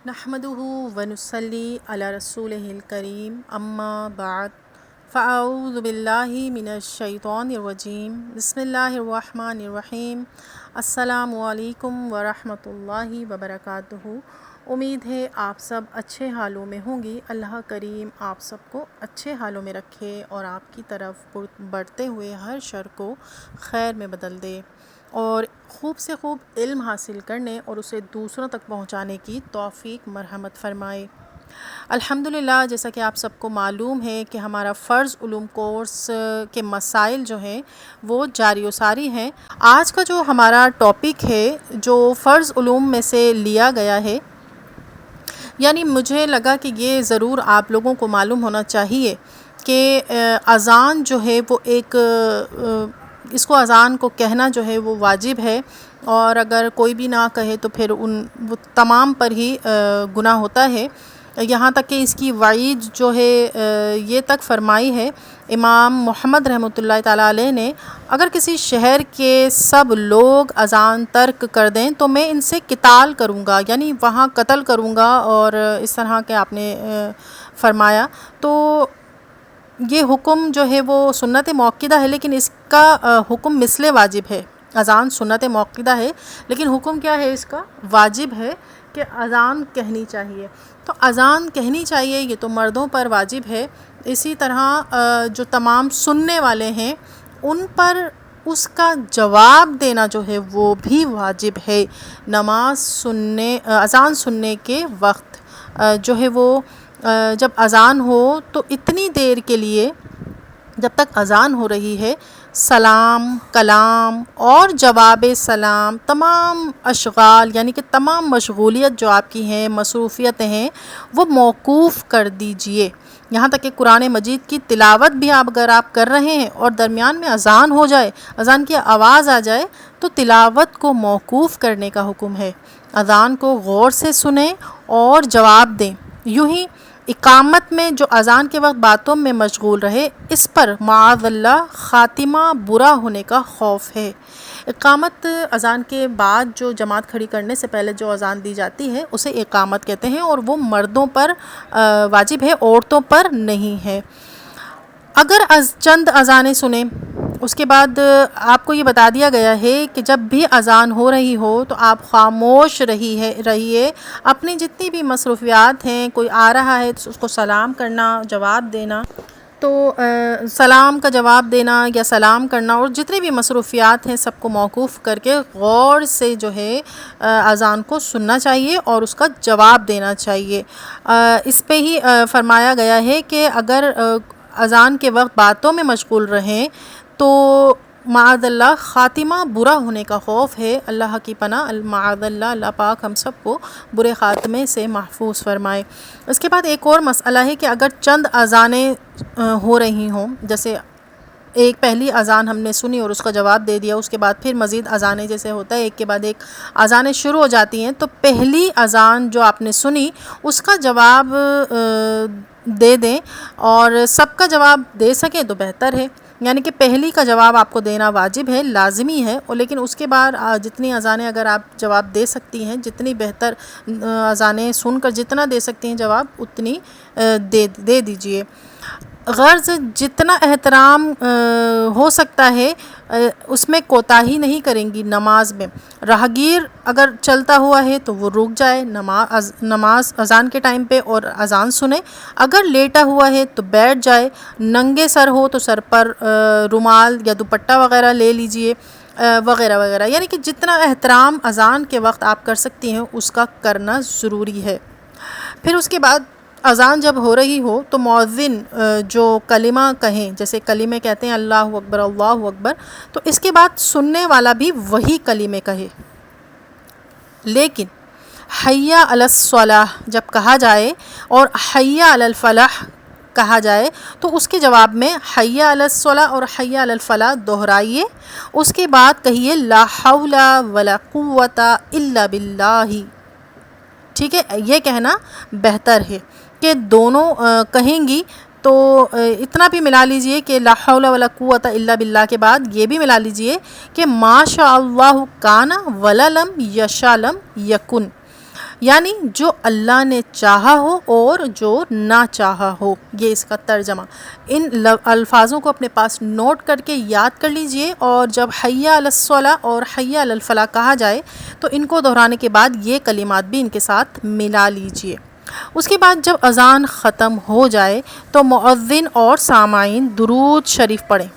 نحمده ونصلي على رسوله الكريم اما بعد فاعوذ باللہ من الشیطان الرجیم بسم اللہ الرحمن الرحیم السلام علیکم ورحمۃ اللہ وبرکاتہ۔ امید ہے آپ سب اچھے حالوں میں ہوں گی۔ اللہ کریم آپ سب کو اچھے حالوں میں رکھے اور آپ کی طرف بڑھتے ہوئے ہر شر کو خیر میں بدل دے اور خوب سے خوب علم حاصل کرنے اور اسے دوسروں تک پہنچانے کی توفیق مرحمت فرمائے۔ الحمدللہ، جیسا کہ آپ سب کو معلوم ہے کہ ہمارا فرض علوم کورس کے مسائل جو ہیں وہ جاری و ساری ہیں۔ آج کا جو ہمارا ٹاپک ہے جو فرض علوم میں سے لیا گیا ہے، یعنی مجھے لگا کہ یہ ضرور آپ لوگوں کو معلوم ہونا چاہیے کہ اذان جو ہے وہ ایک اس کو اذان کو کہنا جو ہے وہ واجب ہے، اور اگر کوئی بھی نہ کہے تو پھر وہ تمام پر ہی گناہ ہوتا ہے۔ یہاں تک کہ اس کی وعید جو ہے یہ تک فرمائی ہے امام محمد رحمۃ اللہ تعالیٰ علیہ نے، اگر کسی شہر کے سب لوگ اذان ترک کر دیں تو میں ان سے قتال کروں گا، یعنی وہاں قتل کروں گا، اور اس طرح کے آپ نے فرمایا۔ تو یہ حکم جو ہے وہ سنت موقدہ ہے، لیکن اس کا حکم مثل واجب ہے۔ اذان سنت موقدہ ہے لیکن حکم کیا ہے اس کا؟ واجب ہے کہ اذان کہنی چاہیے۔ تو اذان کہنی چاہیے، یہ تو مردوں پر واجب ہے۔ اسی طرح جو تمام سننے والے ہیں ان پر اس کا جواب دینا جو ہے وہ بھی واجب ہے۔ اذان سننے کے وقت جو ہے وہ جب اذان ہو تو اتنی دیر کے لیے جب تک اذان ہو رہی ہے سلام، کلام اور جواب سلام، تمام اشغال یعنی کہ تمام مشغولیت جو آپ کی ہیں، مصروفیتیں ہیں، وہ موقوف کر دیجئے۔ یہاں تک کہ قرآن مجید کی تلاوت بھی اگر آپ کر رہے ہیں اور درمیان میں اذان ہو جائے، اذان کی آواز آ جائے، تو تلاوت کو موقوف کرنے کا حکم ہے۔ اذان کو غور سے سنیں اور جواب دیں۔ یوں ہی اقامت میں جو اذان کے وقت باتوں میں مشغول رہے، اس پر معاذ اللہ خاتمہ برا ہونے کا خوف ہے۔ اقامت اذان کے بعد جو جماعت کھڑی کرنے سے پہلے جو اذان دی جاتی ہے اسے اقامت کہتے ہیں، اور وہ مردوں پر واجب ہے، عورتوں پر نہیں ہے۔ اگر چند اذانیں سنیں، اس کے بعد آپ کو یہ بتا دیا گیا ہے کہ جب بھی اذان ہو رہی ہو تو آپ خاموش رہیے۔ اپنی جتنی بھی مصروفیات ہیں، کوئی آ رہا ہے تو اس کو سلام کرنا، جواب دینا، تو سلام کا جواب دینا یا سلام کرنا، اور جتنی بھی مصروفیات ہیں سب کو موقوف کر کے غور سے جو ہے اذان کو سننا چاہیے اور اس کا جواب دینا چاہیے۔ اس پہ ہی فرمایا گیا ہے کہ اگر اذان کے وقت باتوں میں مشغول رہیں تو معاذ اللہ خاتمہ برا ہونے کا خوف ہے۔ اللہ کی پناہ، معاذ اللہ، اللہ پاک ہم سب کو برے خاتمے سے محفوظ فرمائے۔ اس کے بعد ایک اور مسئلہ ہے کہ اگر چند اذانیں ہو رہی ہوں، جیسے ایک پہلی اذان ہم نے سنی اور اس کا جواب دے دیا، اس کے بعد پھر مزید اذانیں جیسے ہوتا ہے ایک کے بعد ایک اذانیں شروع ہو جاتی ہیں، تو پہلی اذان جو آپ نے سنی اس کا جواب دے دیں، اور سب کا جواب دے سکیں تو بہتر ہے۔ یعنی کہ پہلی کا جواب آپ کو دینا واجب ہے، لازمی ہے، اور لیکن اس کے بعد جتنی اذانیں اگر آپ جواب دے سکتی ہیں، جتنی بہتر اذانیں سن کر جتنا دے سکتی ہیں جواب، اتنی دے دیجئے۔ غرض جتنا احترام ہو سکتا ہے اس میں کوتاہی نہیں کریں گی نماز میں۔ راہگیر اگر چلتا ہوا ہے تو وہ رک جائے نماز اذان کے ٹائم پہ اور اذان سنے، اگر لیٹا ہوا ہے تو بیٹھ جائے، ننگے سر ہو تو سر پر رومال یا دوپٹہ وغیرہ لے لیجئے، وغیرہ وغیرہ۔ یعنی کہ جتنا احترام اذان کے وقت آپ کر سکتی ہیں اس کا کرنا ضروری ہے۔ پھر اس کے بعد اذان جب ہو رہی ہو تو مؤذن جو کلمہ کہیں، جیسے کلمے کہتے ہیں اللہ اکبر اللہ اکبر، تو اس کے بعد سننے والا بھی وہی کلمے کہے، لیکن حی علی الصلاۃ جب کہا جائے اور حی علی الفلاح کہا جائے تو اس کے جواب میں حی علی الصلاۃ اور حی علی الفلاح دہرائیے، اس کے بعد کہیے لا حول ولا قوت الا باللہ۔ ٹھیک ہے، یہ کہنا بہتر ہے کہ دونوں کہیں گی تو اتنا بھی ملا لیجئے کہ لا حول ولا قوت الا باللہ کے بعد یہ بھی ملا لیجئے کہ ما شاء اللہ کان ولا لم یشاء لم یکن۔ یعنی جو اللہ نے چاہا ہو اور جو نہ چاہا ہو، یہ اس کا ترجمہ۔ ان الفاظوں کو اپنے پاس نوٹ کر کے یاد کر لیجئے، اور جب حی علی الصلاۃ اور حی علی الفلاح کہا جائے تو ان کو دہرانے کے بعد یہ کلمات بھی ان کے ساتھ ملا لیجئے۔ اس کے بعد جب اذان ختم ہو جائے تو مؤذن اور سامعین درود شریف پڑھیں۔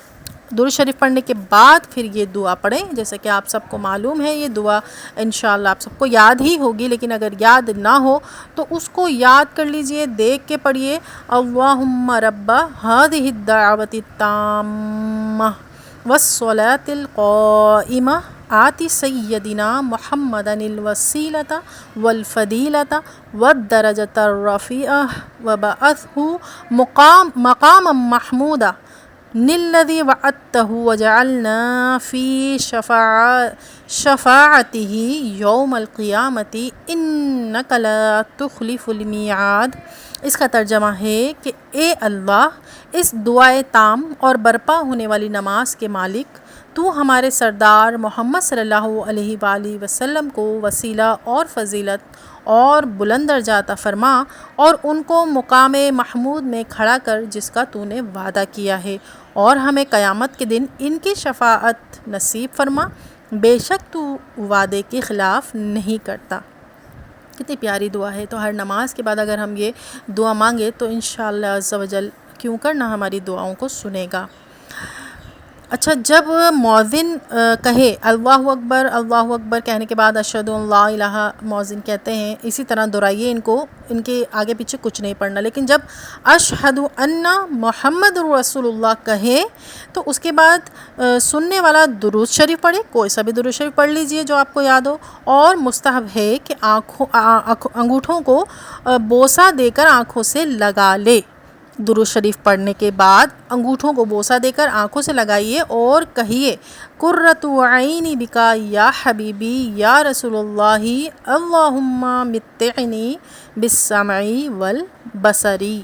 درود شریف پڑھنے کے بعد پھر یہ دعا پڑھیں، جیسا کہ آپ سب کو معلوم ہے یہ دعا انشاءاللہ آپ سب کو یاد ہی ہوگی، لیکن اگر یاد نہ ہو تو اس کو یاد کر لیجئے، دیکھ کے پڑھیے۔ اللہم رب ہذہ الدعوۃ التامہ والصلاۃ القائمہ آتی سیدنا محمدا الوسیلۃ والفضیلۃ والدرجۃ الرفیعہ وبعثہ مقاما محمودا الذی وعدتہ وجعلنا فی شفاعتہ یوم القیامۃ انک لا تخلف المیعاد۔ اس کا ترجمہ ہے کہ اے اللہ، اس دعائے تام اور برپا ہونے والی نماز کے مالک، تو ہمارے سردار محمد صلی اللہ علیہ وآلہ وسلم کو وسیلہ اور فضیلت اور بلند درجہ عطا فرما، اور ان کو مقام محمود میں کھڑا کر جس کا تو نے وعدہ کیا ہے، اور ہمیں قیامت کے دن ان کی شفاعت نصیب فرما، بے شک تو وعدے کے خلاف نہیں کرتا۔ کتنی پیاری دعا ہے۔ تو ہر نماز کے بعد اگر ہم یہ دعا مانگے تو انشاءاللہ عز و جل کیوں کرنا ہماری دعاؤں کو سنے گا۔ اچھا، جب مؤذن کہے اللہ اکبر کہنے کے بعد اشہد ان لا الہ، مؤذن کہتے ہیں اسی طرح دہرائیے ان کو، ان کے آگے پیچھے کچھ نہیں پڑھنا، لیکن جب اشہد ان محمد رسول اللہ کہے تو اس کے بعد سننے والا درود شریف پڑھے، کوئی سا بھی درود شریف پڑھ لیجئے جو آپ کو یاد ہو، اور مستحب ہے کہ انگوٹھوں کو بوسہ دے کر آنکھوں سے لگا لے۔ درود شریف پڑھنے کے بعد انگوٹھوں کو بوسہ دے کر آنکھوں سے لگائیے اور کہیے قرۃ عینی بکا یا حبیبی یا رسول اللہ اللہم متعنی بالسمع والبصری۔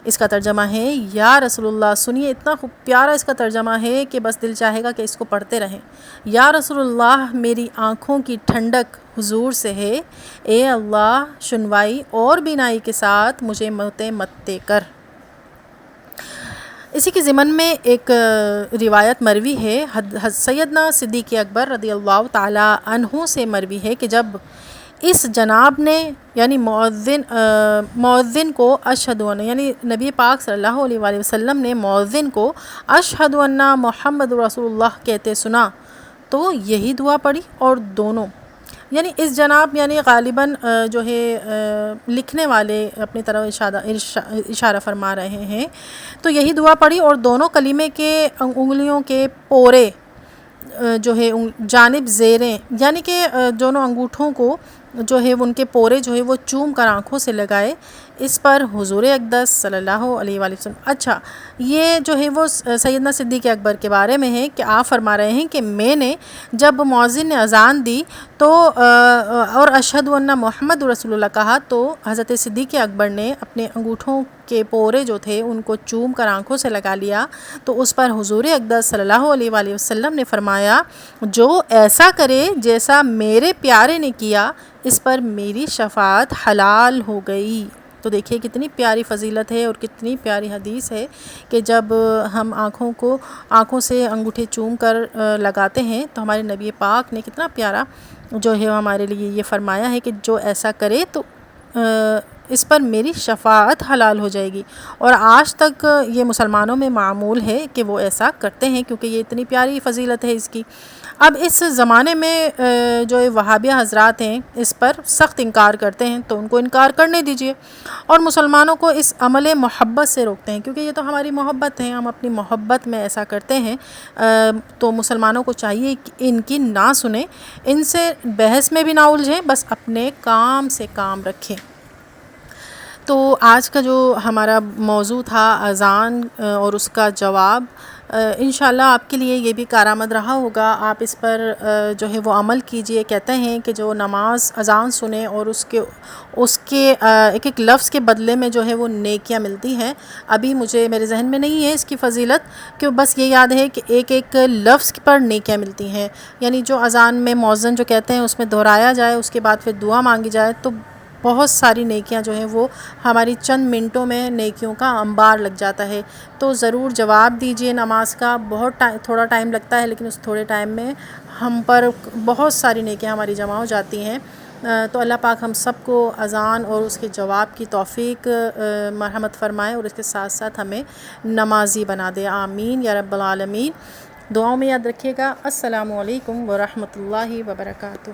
اس کا ترجمہ ہے یا رسول اللہ، سنیے اتنا خوب پیارا اس کا ترجمہ ہے کہ بس دل چاہے گا کہ اس کو پڑھتے رہیں۔ یا رسول اللہ، میری آنکھوں کی ٹھنڈک حضور سے ہے، اے اللہ سنوائی اور بینائی کے ساتھ مجھے متے کر۔ اسی کے ضمن میں ایک روایت مروی ہے، سیدنا صدیق اکبر رضی اللہ تعالی عنہ سے مروی ہے کہ جب اس جناب نے یعنی مؤذن کو اشہد ان، یعنی نبی پاک صلی اللہ علیہ وآلہ وسلم نے مؤذن کو اشہد ان محمد رسول اللہ کہتے سنا تو یہی دعا پڑھی، اور دونوں یعنی اس جناب یعنی غالباً جو ہے لکھنے والے اپنی طرف اشارہ فرما رہے ہیں، تو یہی دعا پڑھی اور دونوں کلمے کے انگلیوں کے پورے جو ہے جانب زیریں، یعنی کہ دونوں انگوٹھوں کو جو ہے ان کے پورے جو ہے وہ چوم کر آنکھوں سے لگائے۔ اس پر حضور اقدس صلی اللہ علیہ وآلہ وسلم، اچھا یہ جو ہے وہ سیدنا صدیق اکبر کے بارے میں ہے کہ آپ فرما رہے ہیں کہ میں نے جب مؤذن نے اذان دی تو اور اشہد ان محمد رسول اللہ کہا تو حضرت صدیق اکبر نے اپنے انگوٹھوں کے پورے جو تھے ان کو چوم کر آنکھوں سے لگا لیا، تو اس پر حضور اقدس صلی اللہ علیہ وآلہ وسلم نے فرمایا جو ایسا کرے جیسا میرے پیارے نے کیا، اس پر میری شفاعت حلال ہو گئی۔ تو دیکھیے کتنی پیاری فضیلت ہے اور کتنی پیاری حدیث ہے کہ جب ہم آنکھوں سے انگوٹھے چوم کر لگاتے ہیں تو ہمارے نبی پاک نے کتنا پیارا جو ہے ہمارے لیے یہ فرمایا ہے کہ جو ایسا کرے تو اس پر میری شفاعت حلال ہو جائے گی، اور آج تک یہ مسلمانوں میں معمول ہے کہ وہ ایسا کرتے ہیں کیونکہ یہ اتنی پیاری فضیلت ہے اس کی۔ اب اس زمانے میں جو وہابیہ حضرات ہیں اس پر سخت انکار کرتے ہیں، تو ان کو انکار کرنے دیجئے، اور مسلمانوں کو اس عمل محبت سے روکتے ہیں، کیونکہ یہ تو ہماری محبت ہے، ہم اپنی محبت میں ایسا کرتے ہیں، تو مسلمانوں کو چاہیے کہ ان کی نہ سنیں، ان سے بحث میں بھی نہ الجھیں، بس اپنے کام سے کام رکھیں۔ تو آج کا جو ہمارا موضوع تھا اذان اور اس کا جواب، انشاءاللہ آپ کے لیے یہ بھی کارآمد رہا ہوگا، آپ اس پر جو ہے وہ عمل کیجئے۔ کہتے ہیں کہ جو نماز اذان سنے اور اس کے ایک ایک لفظ کے بدلے میں جو ہے وہ نیکیاں ملتی ہیں۔ ابھی میرے ذہن میں نہیں ہے اس کی فضیلت، کہ بس یہ یاد ہے کہ ایک ایک لفظ پر نیکیاں ملتی ہیں، یعنی جو اذان میں مؤذن جو کہتے ہیں اس میں دہرایا جائے، اس کے بعد پھر دعا مانگی جائے، تو بہت ساری نیکیاں جو ہیں وہ ہماری چند منٹوں میں نیکیوں کا انبار لگ جاتا ہے۔ تو ضرور جواب دیجئے نماز کا، تھوڑا ٹائم لگتا ہے، لیکن اس تھوڑے ٹائم میں ہم پر بہت ساری نیکیاں ہماری جمع ہو جاتی ہیں۔ تو اللہ پاک ہم سب کو اذان اور اس کے جواب کی توفیق مرحمت فرمائے، اور اس کے ساتھ ساتھ ہمیں نمازی بنا دے، آمین یا رب العالمین۔ دعاؤں میں یاد رکھیے گا۔ السلام علیکم ورحمۃ اللہ وبرکاتہ۔